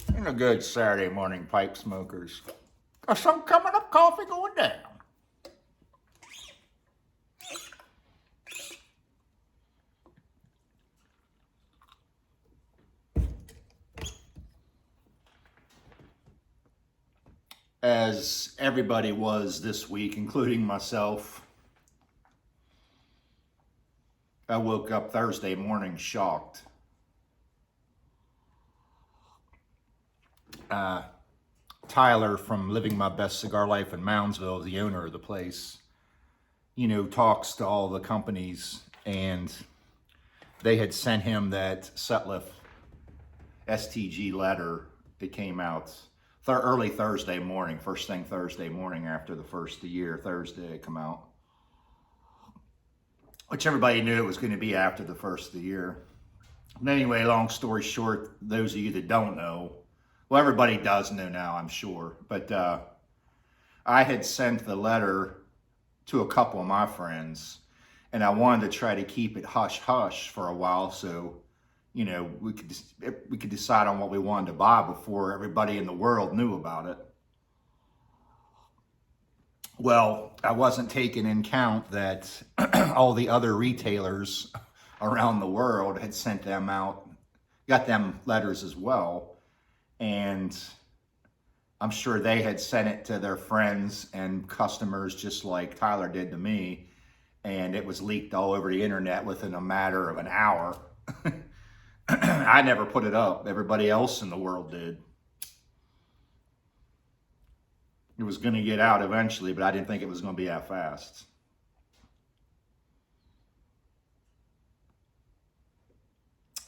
And a good Saturday morning, pipe smokers. Got some coming up coffee going down. As everybody was this week, including myself, I woke up Thursday morning shocked. Tyler from Living My Best Cigar Life in Moundsville, the owner of the place, talks to all the companies, and they had sent him that Sutliff STG letter. It came out early Thursday morning, first thing Thursday morning after the first of the year, Thursday it come out. Which everybody knew it was going to be after the first of the year. But anyway, long story short, those of you that don't know, well, everybody does know now, I'm sure. But I had sent the letter to a couple of my friends, and I wanted to try to keep it hush-hush for a while so, we could decide on what we wanted to buy before everybody in the world knew about it. Well, I wasn't taking in count that all the other retailers around the world had sent them out, got them letters as well. And I'm sure they had sent it to their friends and customers just like Tyler did to me. And it was leaked all over the internet within a matter of an hour. I never put it up. Everybody else in the world did. It was going to get out eventually, but I didn't think it was going to be that fast.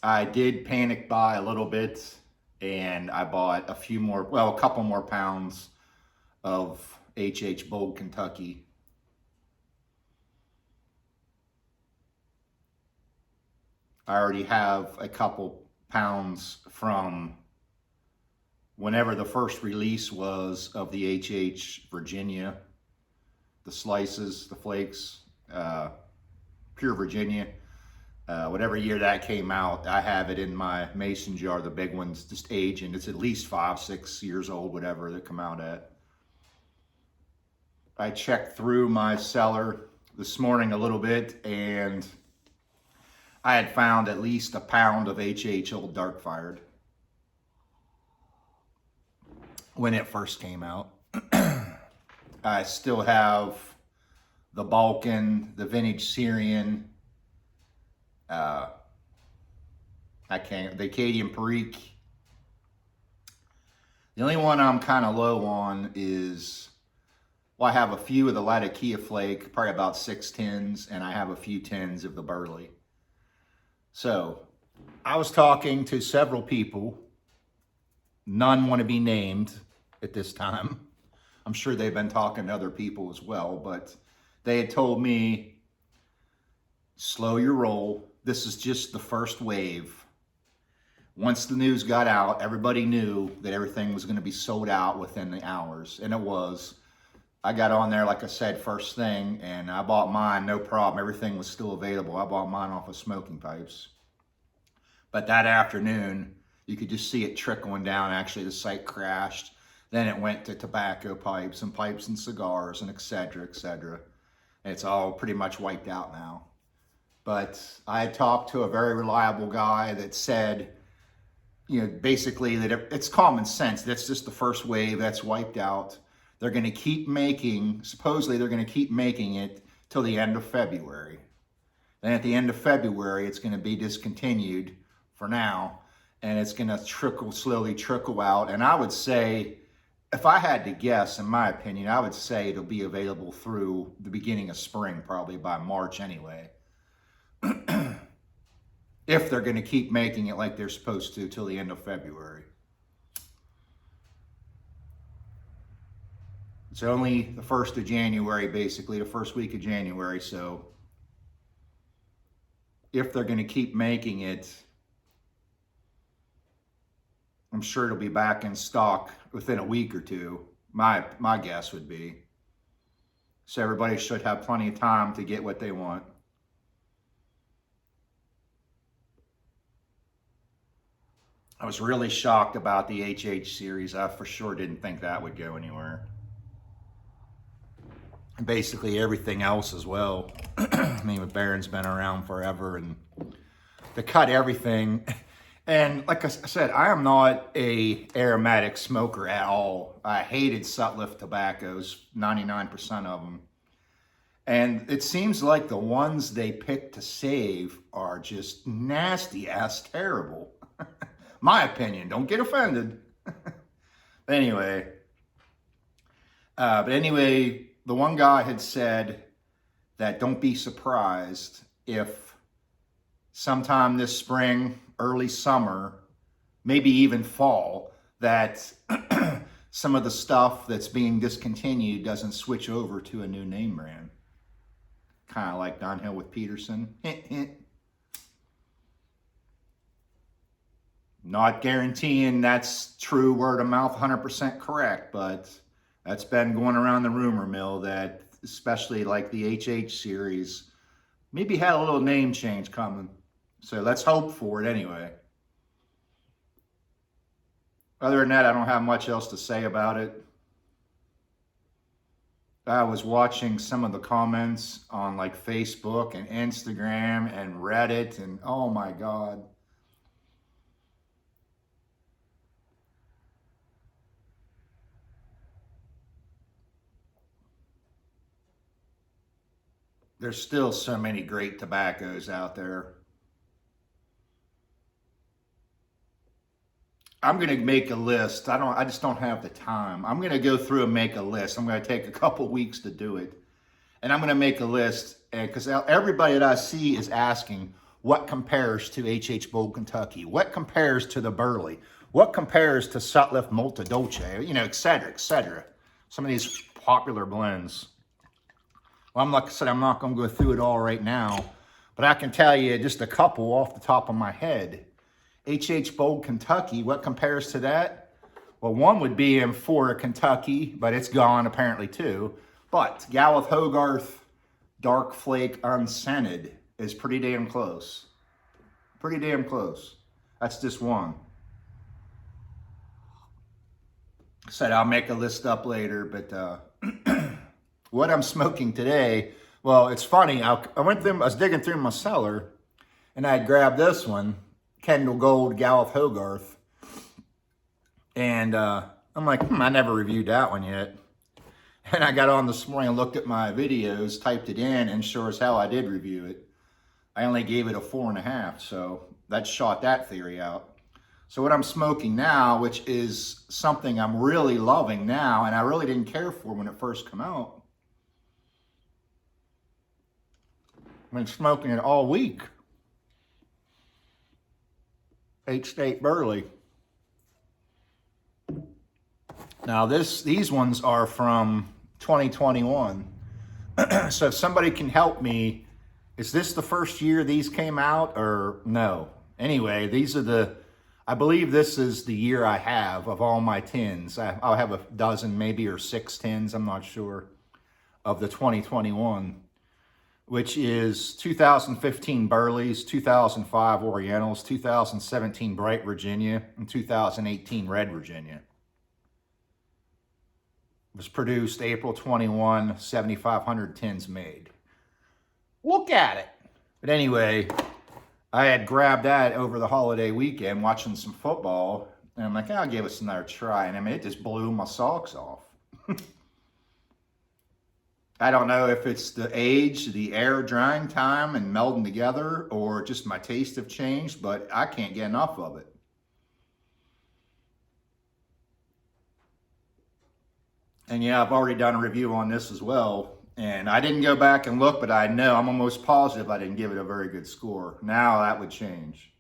I did panic buy a little bit, and I bought a couple more pounds of H.H. Bold Kentucky. I already have a couple pounds from whenever the first release was of the H.H. Virginia, the slices, the flakes, pure Virginia. Whatever year that came out, I have it in my mason jar, the big ones, just aging. It's at least 5-6 years old, whatever they come out at. I checked through my cellar this morning a little bit, and I had found at least a pound of H.H. Old Dark Fired when it first came out. I still have the Balkan, the Vintage Syrian, the Acadian Perique. The only one I'm kind of low on is, I have a few of the Latakia Flake, probably about 6 tins, and I have a few tins of the Burley. So, I was talking to several people. None want to be named at this time. I'm sure they've been talking to other people as well, but they had told me, slow your roll. This is just the first wave. Once the news got out, everybody knew that everything was going to be sold out within the hours, and it was. I got on there, like I said, first thing, and I bought mine, no problem. Everything was still available. I bought mine off of Smoking Pipes. But that afternoon, you could just see it trickling down. Actually, the site crashed. Then it went to tobacco pipes and cigars and et cetera, et cetera. And it's all pretty much wiped out now. But I had talked to a very reliable guy that said, basically that it's common sense. That's just the first wave that's wiped out. They're going to keep making, supposedly they're going to keep making it till the end of February. Then at the end of February, it's going to be discontinued for now, and it's going to slowly trickle out. And I would say, if I had to guess, in my opinion, I would say it'll be available through the beginning of spring, probably by March anyway. If they're going to keep making it like they're supposed to till the end of February. It's only the 1st of January, basically, the first week of January. So if they're going to keep making it, I'm sure it'll be back in stock within a week or two. My guess would be. So everybody should have plenty of time to get what they want. I was really shocked about the HH series. I for sure didn't think that would go anywhere. And basically everything else as well. I mean, the Baron's been around forever, and to cut everything. And like I said, I am not a aromatic smoker at all. I hated Sutliff tobaccos, 99% of them. And it seems like the ones they pick to save are just nasty ass terrible. My opinion, don't get offended. Anyway, the one guy had said that don't be surprised if sometime this spring, early summer, maybe even fall, that some of the stuff that's being discontinued doesn't switch over to a new name brand. Kind of like Diehl with Peterson. Not guaranteeing that's true word of mouth, 100% correct, but that's been going around the rumor mill that, especially like the HH series, maybe had a little name change coming. So let's hope for it anyway. Other than that, I don't have much else to say about it. I was watching some of the comments on like Facebook and Instagram and Reddit, and oh my God. There's still so many great tobaccos out there. I'm going to make a list. I just don't have the time. I'm going to go through and make a list. I'm going to take a couple weeks to do it. And I'm going to make a list because everybody that I see is asking what compares to HH Bold Kentucky, what compares to the Burley, what compares to Sutliff Multi Dolce, you know, et cetera, et cetera. Some of these popular blends. Well, like I said, I'm not going to go through it all right now, but I can tell you just a couple off the top of my head. HH Bold Kentucky, what compares to that? Well, one would be Amphora Kentucky, but it's gone apparently too. But Gallup Hogarth Dark Flake Unscented is pretty damn close. Pretty damn close. That's just one. Said I'll make a list up later, but what I'm smoking today, well, it's funny. I was digging through my cellar, and I had grabbed this one, Kendall Gold Gallup Hogarth, and I'm like, I never reviewed that one yet. And I got on this morning and looked at my videos, typed it in, and sure as hell I did review it. I only gave it a 4.5, so that shot that theory out. So what I'm smoking now, which is something I'm really loving now, and I really didn't care for when it first came out. I've been smoking it all week. 8-State Burley. Now these ones are from 2021. So if somebody can help me, is this the first year these came out or no? Anyway, these are I believe this is the year I have of all my tins. I'll have a dozen maybe or 6 tins, I'm not sure, of the 2021, which is 2015 Burleys, 2005 Orientals, 2017 Bright Virginia, and 2018 Red Virginia. It was produced April 21, 7,500 tins made. Look at it. But anyway, I had grabbed that over the holiday weekend watching some football, and I'm like, I'll give it another try. And I mean, it just blew my socks off. I don't know if it's the age, the air drying time and melding together, or just my taste have changed, but I can't get enough of it. And yeah, I've already done a review on this as well. And I didn't go back and look, but I know, I'm almost positive I didn't give it a very good score. Now that would change.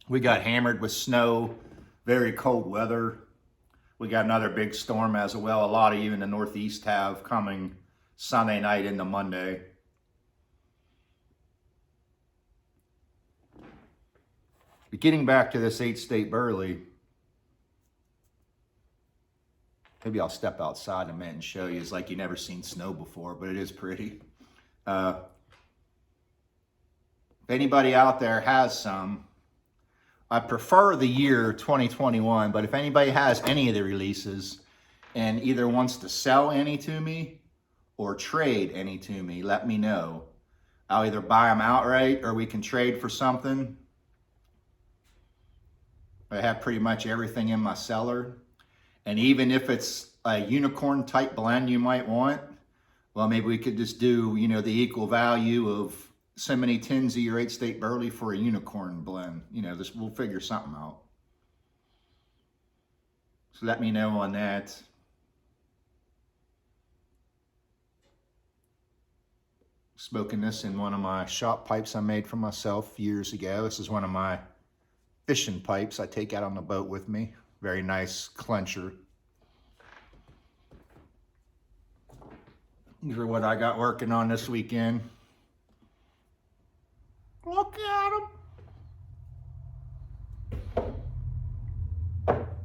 We got hammered with snow, very cold weather. We got another big storm as well. A lot of you in the Northeast have coming Sunday night into Monday. But getting back to this 8-State Burley, maybe I'll step outside in a minute and show you. It's like you've never seen snow before, but it is pretty. If anybody out there has some, I prefer the year 2021, but if anybody has any of the releases and either wants to sell any to me or trade any to me, let me know. I'll either buy them outright or we can trade for something. I have pretty much everything in my cellar. And even if it's a unicorn type blend you might want, well, maybe we could just do, you know, the equal value of so many tins of your 8-state Burley for a unicorn blend. You know, this, we'll figure something out. So let me know on that. Smoking this in one of my shop pipes I made for myself years ago. This is one of my fishing pipes I take out on the boat with me. Very nice clencher. These are what I got working on this weekend. Look at them.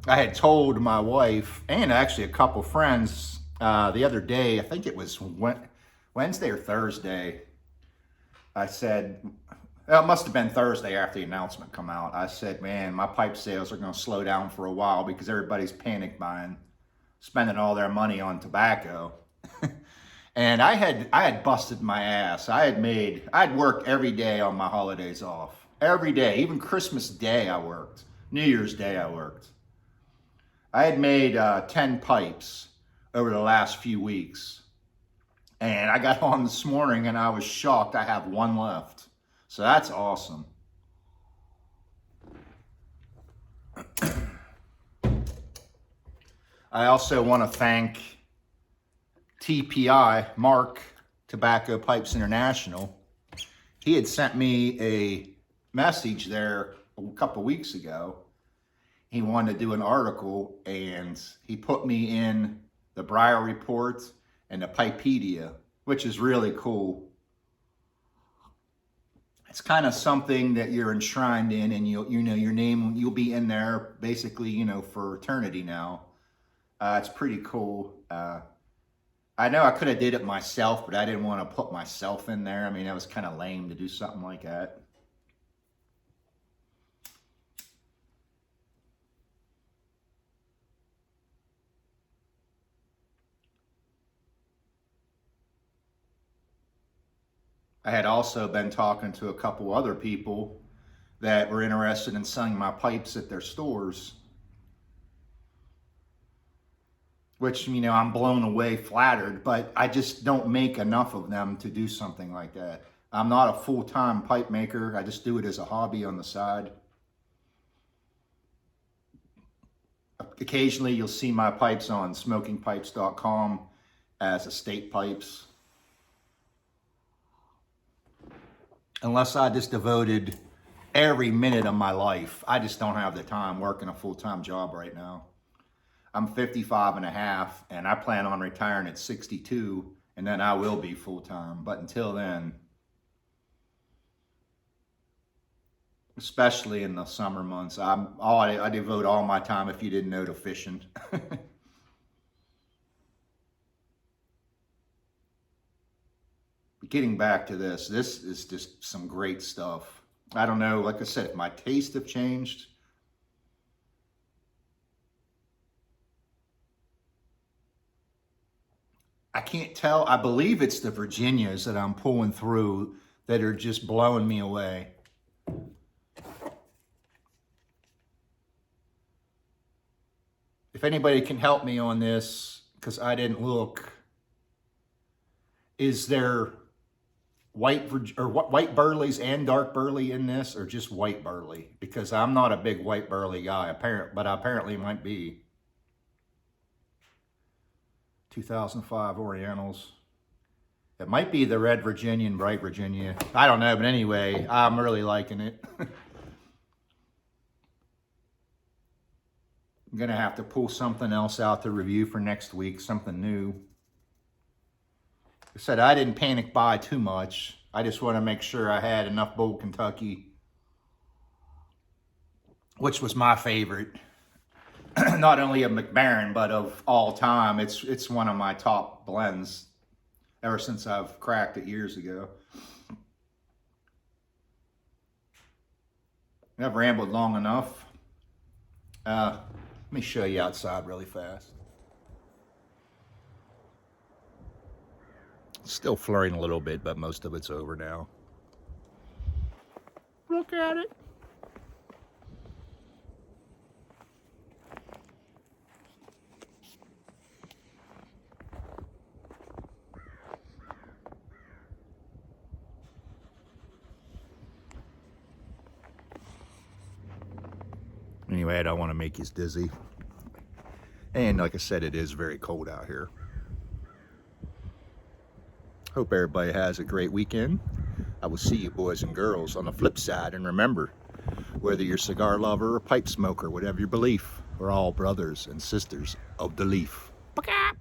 I had told my wife and actually a couple friends the other day, I think it was Wednesday or Thursday, I said, well, it must have been Thursday after the announcement come out. I said, man, my pipe sales are going to slow down for a while because everybody's panic buying, spending all their money on tobacco. And I had busted my ass. I'd worked every day on my holidays off. Every day, even Christmas Day I worked. New Year's Day I worked. I had made 10 pipes over the last few weeks. And I got on this morning and I was shocked I have one left. So that's awesome. I also want to thank TPI, Mark, Tobacco Pipes International. He had sent me a message there a couple weeks ago. He wanted to do an article and he put me in the Briar Report and the Pipedia, which is really cool. It's kind of something that you're enshrined in, and you know your name, you'll be in there basically, you know, for eternity now. It's pretty cool. I know I could have did it myself, but I didn't want to put myself in there. I mean, that was kind of lame to do something like that. I had also been talking to a couple other people that were interested in selling my pipes at their stores, which, you know, I'm blown away, flattered, but I just don't make enough of them to do something like that. I'm not a full-time pipe maker. I just do it as a hobby on the side. Occasionally, you'll see my pipes on smokingpipes.com as estate pipes. Unless I just devoted every minute of my life. I just don't have the time working a full-time job right now. I'm 55 and a half, and I plan on retiring at 62, and then I will be full-time. But until then, especially in the summer months, I devote all my time, if you didn't know, to fishing. Getting back to this is just some great stuff. I don't know, like I said, if my tastes have changed. I can't tell. I believe it's the Virginias that I'm pulling through that are just blowing me away. If anybody can help me on this, because I didn't look, is there white Burleys and dark Burley in this, or just white Burley? Because I'm not a big white Burley guy, but I apparently might be. 2005 Orientals. It might be the red Virginian, bright Virginia. I don't know, but anyway, I'm really liking it. I'm gonna have to pull something else out to review for next week, something new. I said I didn't panic buy too much. I just want to make sure I had enough Bold Kentucky, which was my favorite. Not only of McBaron, but of all time. It's one of my top blends ever since I've cracked it years ago. I've rambled long enough. Let me show you outside really fast. Still flurrying a little bit, but most of it's over now. Look at it. Anyway, I don't want to make you dizzy. And like I said, it is very cold out here. Hope everybody has a great weekend. I will see you boys and girls on the flip side. And remember, whether you're a cigar lover or pipe smoker, whatever your belief, we're all brothers and sisters of the leaf. Baka!